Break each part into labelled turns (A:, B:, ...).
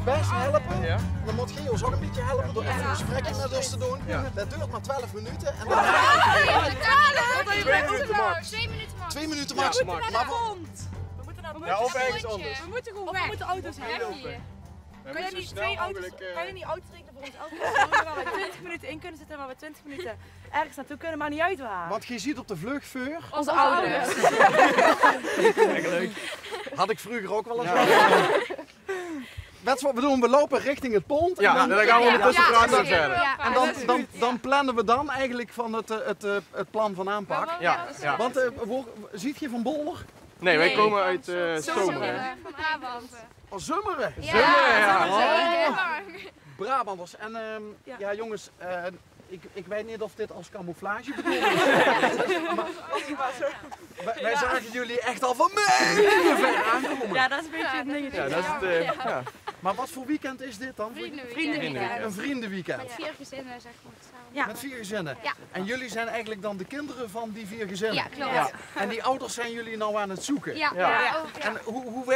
A: best helpen.
B: Ja.
A: Dan moet je ons ook een beetje helpen door even een gesprekje met ons te doen.
B: Ja.
A: Dat duurt maar 12 minuten. En dan
C: 2 minuten max.
A: 2 minuten max.
B: max.
A: Maar
B: Ja, of ergens anders.
D: We moeten gewoon weg. We moeten auto's hebben. Kan je niet twee auto's, kan je niet auto's regelen voor ons elke waar we 20 minuten in kunnen zitten en waar we 20 minuten ergens naartoe kunnen, maar niet uit waar.
A: Want je ziet op de vluchtveur.
D: Onze ouders.
A: Had ik vroeger ook wel eens. Weet je wat we doen? We lopen richting het pont.
B: Ja, en dan gaan we ondertussen praten verder.
A: En dan plannen we dan eigenlijk van het plan van aanpak.
B: Ja.
A: Want ziet je van Bolder?
B: Nee, wij komen uit Zomeren.
C: Van Brabant.
A: Oh, Zummeren.
B: Ja.
A: Brabanders. En ja jongens, ik weet niet of dit als camouflage bedoeld is. Wij zagen jullie echt al van ver aankomen.
D: Ja, dat is een beetje een dingetje.
B: Ja, dat is het. Ja.
A: Maar wat voor weekend is dit dan?
C: Vriendenweekend.
A: Een vriendenweekend.
C: Met 4 gezinnen zeg maar samen.
D: Ja.
A: Met 4 gezinnen.
C: Ja.
A: En jullie zijn eigenlijk dan de kinderen van die 4 gezinnen?
C: Ja, klopt.
B: Ja.
A: En die ouders zijn jullie nou aan het zoeken?
C: Ja,
B: Ja.
C: ook.
A: En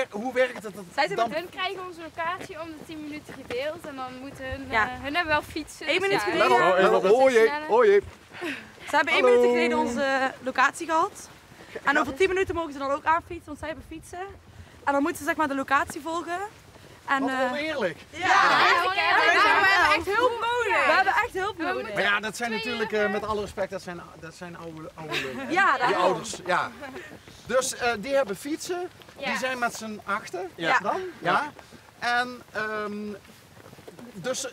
A: hoe werkt het?
D: Zij zijn
A: dan?
C: Hun krijgen onze locatie om de 10 minuten gedeeld en dan moeten hun,
D: Ja.
C: hun hebben wel fietsen.
D: 1
C: dus
D: minuut
C: ja,
D: geleden.
B: Oh, even op.
A: Oh jee, oh jee.
D: Ze hebben 1
A: Hallo.
D: minuut geleden onze locatie gehad. En over 10 minuten mogen ze dan ook aanfietsen, want zij hebben fietsen. En dan moeten ze zeg maar de locatie volgen. En,
A: Wat oneerlijk.
D: ja,
C: we hebben
D: echt hulp nodig. We hebben echt hulp nodig.
A: Maar ja, dat zijn natuurlijk, met alle respect, dat zijn oude lullen.
D: Ja,
A: Die
D: daarom.
A: ouders, ja. Dus die hebben fietsen,
C: Ja.
A: die zijn met z'n achten
B: Ja.
A: dan. Ja. En dus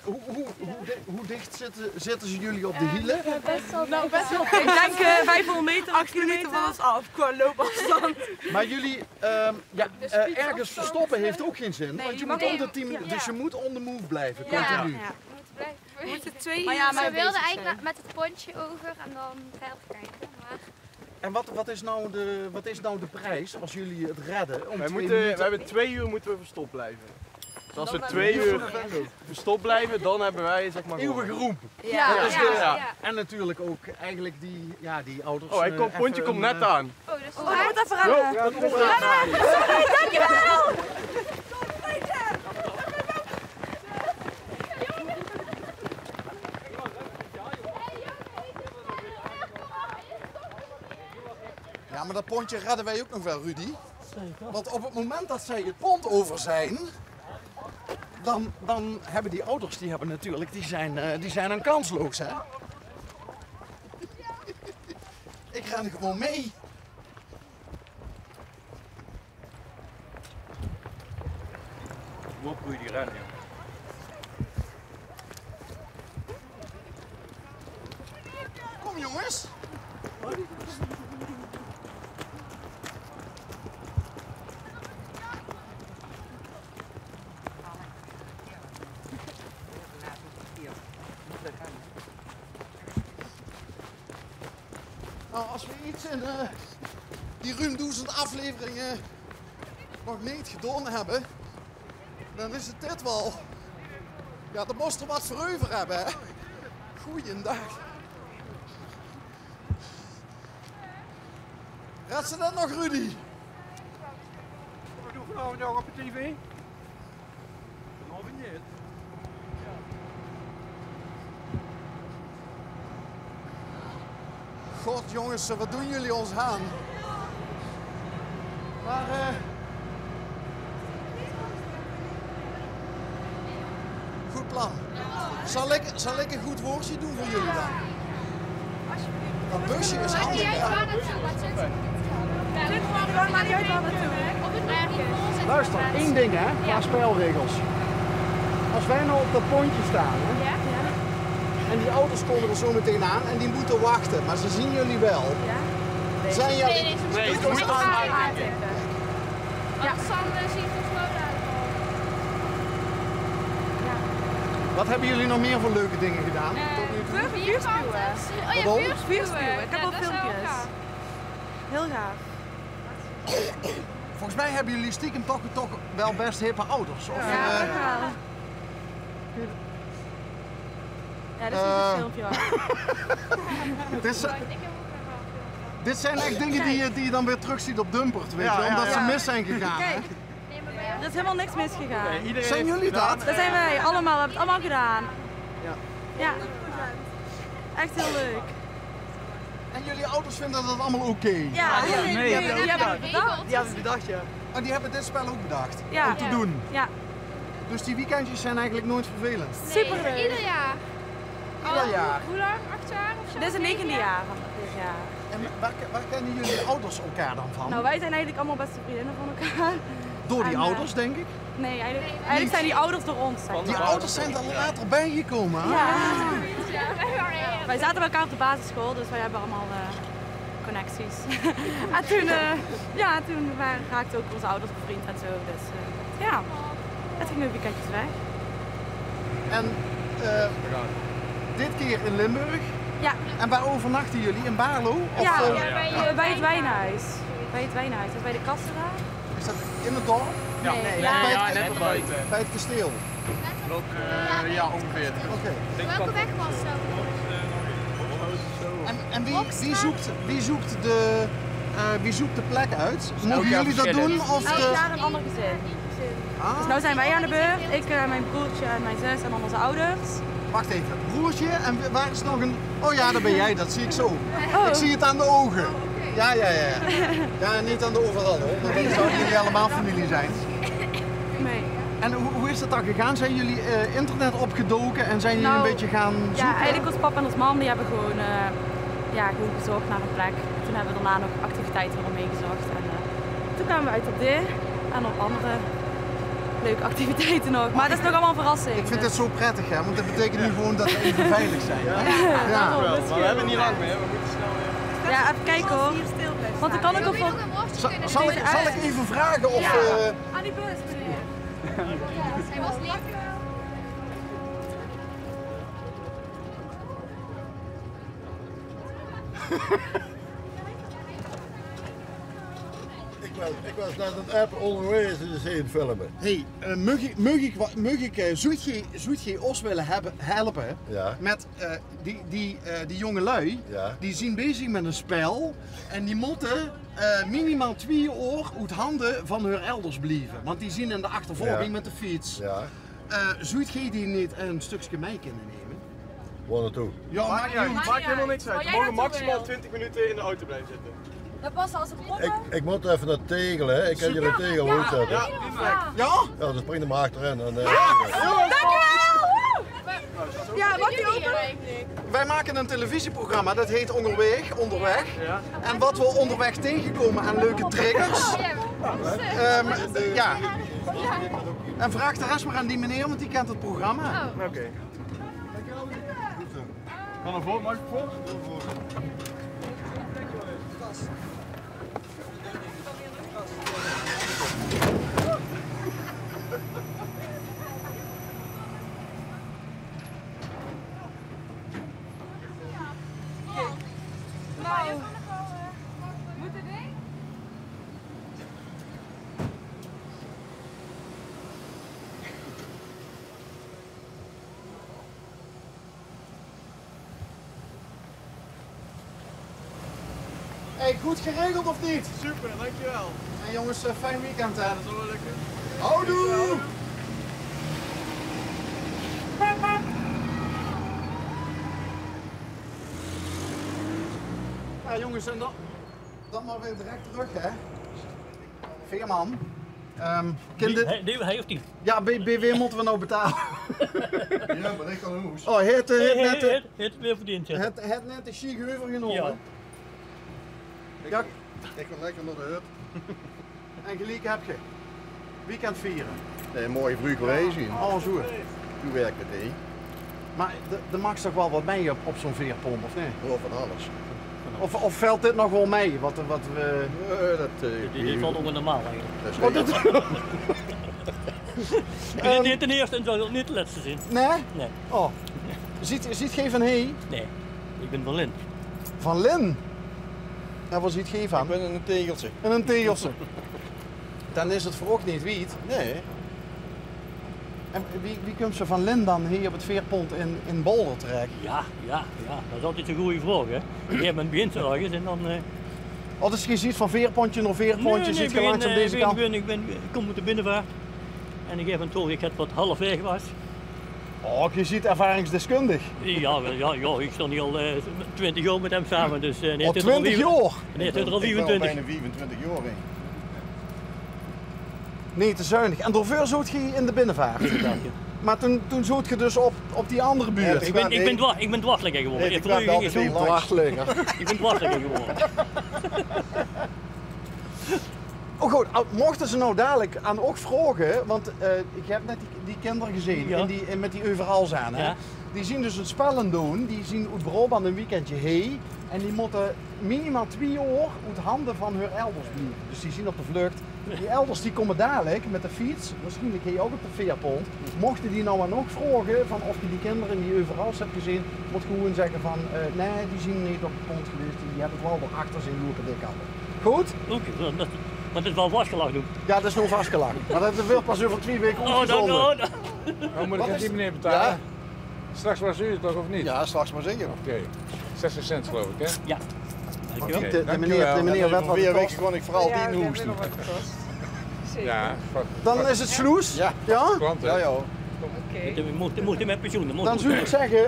A: hoe dicht zitten ze jullie op de hielen?
D: Nou, best wel. Ik denk 500 meter, 8 kilometer van ons af qua loopafstand.
A: Maar jullie, ergens verstoppen heeft ook geen zin, want je moet om de 10 minuten, dus je moet on the move blijven, continu.
C: We moeten
D: twee
C: maar
D: uur
C: ja,
D: mee
C: we wilden
D: bezig
C: eigenlijk met het pontje over en dan verder kijken. Maar
A: En wat is nou de prijs als jullie het redden? Om
B: We
A: 2 minuten?
B: hebben 2 uur moeten we verstopt blijven. Dus als we 2 uur verstopt blijven, dan hebben wij zeg maar
A: Eeuwige roem.
D: Ja.
A: Dat is
B: Ja.
A: En natuurlijk ook eigenlijk die ouders.
B: Oh, Pontje komt net aan.
C: oh, dus
D: Oh, hij moet even rennen.
B: Ja,
A: Ja, maar dat pontje redden wij ook nog wel, Rudy. Want op het moment dat zij het pont over zijn, dan hebben die ouders, die zijn dan kansloos, hè? Ik ren gewoon mee.
B: Hoe op Rudy rennen, joh.
A: Kom jongens. Nou, als we iets in die ruim 1000 afleveringen nog niet gedaan hebben, dan is het dit wel. Ja, dan moest er wat voor over hebben, hè. Goeiedag. Red ze dat nog, Rudy?
B: Wat doen we vanavond nog op de tv? Vanavond niet.
A: God jongens, wat doen jullie ons aan? Maar goed plan. Zal ik een goed woordje doen voor jullie dan? Dat busje is handig, hè?
D: Maar niet uit waar naartoe.
A: Luister, één ding hè, qua spelregels. Als wij nou op dat pontje staan hè, en die auto's komen er zo meteen aan en die moeten wachten, maar ze zien jullie wel. Zijn jullie...
B: Nee,
A: het moet
C: aantikken. Ja, Sander ziet er gewoon uit.
A: Wat hebben jullie nog meer voor leuke dingen gedaan?
C: Vuurspuwen. Oh ja,
A: Waarom?
C: vuurspuwen.
D: Ik heb al filmpjes. Heel gaaf.
A: Volgens mij hebben jullie stiekem toch wel best hippe ouders. Of,
D: Ja, dit is niet het filmpje hoor.
A: dit zijn echt dingen die je dan weer terug ziet op Dumpert, weet je, omdat ze mis zijn gegaan. hè?
C: Nee, maar bij jou
D: er is helemaal niks misgegaan.
B: Nee, iedereen
A: Zijn
B: heeft
A: jullie
B: gedaan.
A: dat?
D: Dat zijn wij allemaal, we hebben het allemaal gedaan.
B: Ja.
D: Ja. Echt heel leuk.
A: En jullie ouders vinden dat allemaal oké?
D: Ja,
B: nee,
D: die
B: die hebben
D: hebben het bedacht.
B: Die hadden bedacht, ja.
A: Oh, die hebben dit spel ook bedacht
D: Ja.
A: om te doen.
D: Ja,
A: Dus die weekendjes zijn eigenlijk nooit vervelend.
D: superleuk.
C: Ieder jaar.
A: Ieder jaar.
C: Hoe lang? 8 jaar of zo?
D: Dit is het 9e jaar van dit jaar.
A: En waar kennen jullie ouders elkaar dan van?
D: Nou, wij zijn eigenlijk allemaal beste vriendinnen van elkaar.
A: Door die
D: en,
A: ouders, denk ik?
D: Nee, eigenlijk zijn die ouders door ons. Zeg.
A: Die ouders zijn er later bijgekomen. Hè?
D: Ja.
C: Ja, wij waren
D: Wij zaten bij elkaar op de basisschool, dus wij hebben allemaal connecties. En toen raakten ook onze ouders bevriend en zo. Dus ja, het ging nu weekendjes weg.
A: En dit keer in Limburg.
D: Ja,
A: En waar overnachten jullie? In Baarlo? Of,
D: ja,
C: bij
D: het wijnhuis. Bij het wijnhuis, dat is bij de kassen daar.
A: is dat in het dorp?
B: Ja,
D: Nee,
B: ja,
D: ja,
B: ja, net erbuiten.
A: Bij het kasteel?
B: Ja, ongeveer.
A: Oké.
C: Welke weg was dat?
A: En wie zoekt de plek uit? Mogen
B: elk jaar
A: jullie dat doen?
B: verschillend.
A: Of
D: Elk
A: de...
D: jaar een ander gezin.
A: Ah,
D: Dus nu zijn wij aan de beurt. Ik, mijn broertje en mijn zus en dan onze ouders.
A: wacht even, broertje en waar is nog een... Oh ja, daar ben jij, dat zie ik zo.
D: Oh.
A: Ik zie het aan de ogen. Ja. Ja, niet aan de overal hoor, want dan zouden jullie allemaal familie zijn.
D: Nee.
A: En hoe is dat dan gegaan? Zijn jullie internet opgedoken en zijn jullie
D: Nou,
A: een beetje gaan zoeken?
D: Ja, eigenlijk ons papa en ons mam die hebben gewoon, gewoon gezocht naar een plek. Toen hebben we daarna nog activiteiten eromheen gezocht. En toen kwamen we uit op dit en op andere leuke activiteiten nog. Maar dat is nog allemaal een verrassing.
A: Ik vind
D: dus-
A: dit zo prettig hè, want dat betekent nu gewoon dat we even veilig zijn. Hè?
D: daarom,
B: Wel,
D: dat is
B: maar we hebben niet
D: heel-
B: lang meer, we moeten snel weer.
D: Ja, even kijken hoor. Want dan kan ik ook
C: Wil je
D: wel...
C: nog een worstje kunnen
A: Zal
C: doen?
A: ik even vragen of...
D: Aan die bus meneer.
C: Hij was lief.
E: Ik was naar een app onderwees in de zee filmen.
A: Hey, mag ik Zoetje Os willen helpen
E: Ja.
A: met die jonge lui?
E: Ja.
A: Die zijn bezig met een spel en die moeten minimaal 2 uur uit handen van hun elders blijven. Want die zien in de achtervolging
E: Ja.
A: met de fiets.
E: Ja.
A: Zoet je die niet een stukje mee kunnen nemen?
E: Waar naartoe?
A: Ja,
B: Maakt niet uit,
D: Maakt
B: maakt
D: niet
B: helemaal
D: uit.
B: niks uit.
D: Waar
B: We
D: jij
B: mogen
D: naartoe
B: maximaal
D: wil.
B: 20 minuten in de auto blijven zitten.
D: Dat past als het klopt.
E: Ik moet even naar Tegelen, hè. Ik kan jullie Tegel uitzetten.
B: Ja,
A: Ja?
E: Ja, dan spring er maar achterin. En,
D: Ja, mag je open?
A: Wij maken een televisieprogramma dat heet Onderweg.
B: ja.
A: En wat we onderweg tegenkomen aan leuke triggers. Ja. En vraag de rest maar aan die meneer, want die kent het programma.
B: Oké. Ga naar voren, mag ik voor?
D: Nou. Moet het niet?
A: Hey, goed geregeld of niet?
B: Super, dankjewel.
A: En jongens, fijn weekend hè.
B: Dat zal wel lukken.
A: Houdoe! Ja jongens, en dan maar weer direct terug hè. Veerman.
F: Hij of die?
A: Ja, BW moeten we nou betalen.
E: Ja, maar ik kan een hoes.
A: Oh, het
F: weer verdiend. Ja.
A: het net de chic heuvel genomen.
F: Ja.
A: Ja,
E: Ik kan lekker naar de hut.
A: en gelijk heb je. Weekend vieren.
E: Nee, mooie vroeg geweest zien.
A: Alles goed.
E: Toen werkte het niet.
A: Maar er mag toch wel wat mee op zo'n veerpomp, of niet?
E: Hoor van alles.
A: Of valt dit nog wel mee? Wat we...
F: Dit valt ook normaal eigenlijk.
E: Dat is
F: Niet ten eerste en zo niet de laatste zin.
A: Nee?
F: Nee,
A: Oh. Ziet geen van hey?
F: nee. Ik ben van Lin.
A: Van Lin? En waar ziet geen van?
E: Ik ben een tegeltje.
A: En een tegelse. Dan is het voor ook niet wiet.
E: Nee.
A: En wie komt ze van Lin dan hier op het veerpont in Boulder terecht?
F: Ja. Dat is altijd een goede vraag, hè. Je bent begint ergens en dan...
A: Oh, dus je ziet van veerpontje naar veerpontje, ziet je langs op deze kant.
F: Ik kom met de binnenvaart. een gegeven moment hoorde ik het wat halfweg was.
A: Oh, je ziet ervaringsdeskundig.
F: Ja, ik sta niet al 20 jaar met hem samen. Dus,
A: Al 20 jaar?
F: Nee, het is er al
E: Ik ben al
F: 24.
E: bijna 24 jaar in.
A: Nee, te zuinig. En daarvoor zoet je in de binnenvaart. Maar toen zoet je dus op die andere buurt.
E: Ja,
F: Ik ben dwarsligger geworden.
E: Nee,
F: Ik
E: ik ben
F: vroeger ging
E: altijd
F: ik zo
E: heel
A: Dwarsligger.
F: Ik ben dwarsligger geworden.
A: Oh goed, mochten ze nou dadelijk aan ook vragen, want ik heb net die kinderen gezien
F: Ja.
A: met die overals aan. Hè?
F: Ja.
A: Die zien dus het spellen doen, die zien uit Brabant een weekendje heen en die moeten minimaal 2 jaar uit handen van hun elders blijven. Dus die zien op de vlucht. Die elders die komen dadelijk met de fiets, waarschijnlijk hier ook op de veerpont. Mochten die nou aan ook vragen van of je die kinderen die overals hebt gezien, moet gewoon zeggen van nee, die zien niet op de pont geweest, die hebben het wel erachter zien lopen dik hadden. Goed?
F: Oké, maar het is wel vastgelegd doen.
A: Ja, dat is nog vastgelegd. Maar dat wil pas over 2 weken
F: Oh,
A: omgezonden.
G: Oh, moet ik aan die meneer betalen?
A: Ja.
G: Straks was u het toch of niet?
E: Ja, straks maar zeker.
G: Oké. 60 cent geloof ik, hè?
F: Ja. Dankjewel.
G: Oké,
A: De
G: dankjewel.
A: meneer weet wat het
E: Weer
A: kost.
E: gewoon ik vooral die hoesten.
G: Ja,
A: Dan is het sloes.
E: Ja.
A: Ja?
G: klanten.
E: Ja, ja.
F: Moet je met pensioen.
A: Dan zou ik zeggen,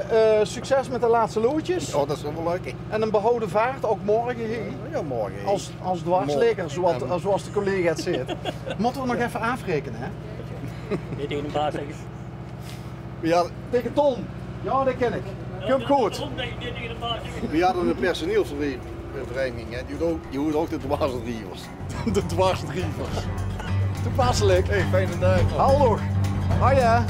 A: succes met de laatste loodjes.
E: Oh, dat is wel leuk.
A: En een behouden vaart, ook morgen hier.
E: Ja, morgen.
A: Als dwarsligger, zoals de collega het zegt. Moeten we nog even afrekenen, hè?
F: Dit tegen een baas zeggen.
E: Ja,
A: Tegen Ton. Ja, dat ken ik. Komt goed.
E: we hadden een personeelsvereniging, hè. Die hoort ook de dwarsdrievers.
A: De dwarsdrievers. Toepasselijk.
E: Hey, fijne dag.
A: Hallo. Hoi, hè.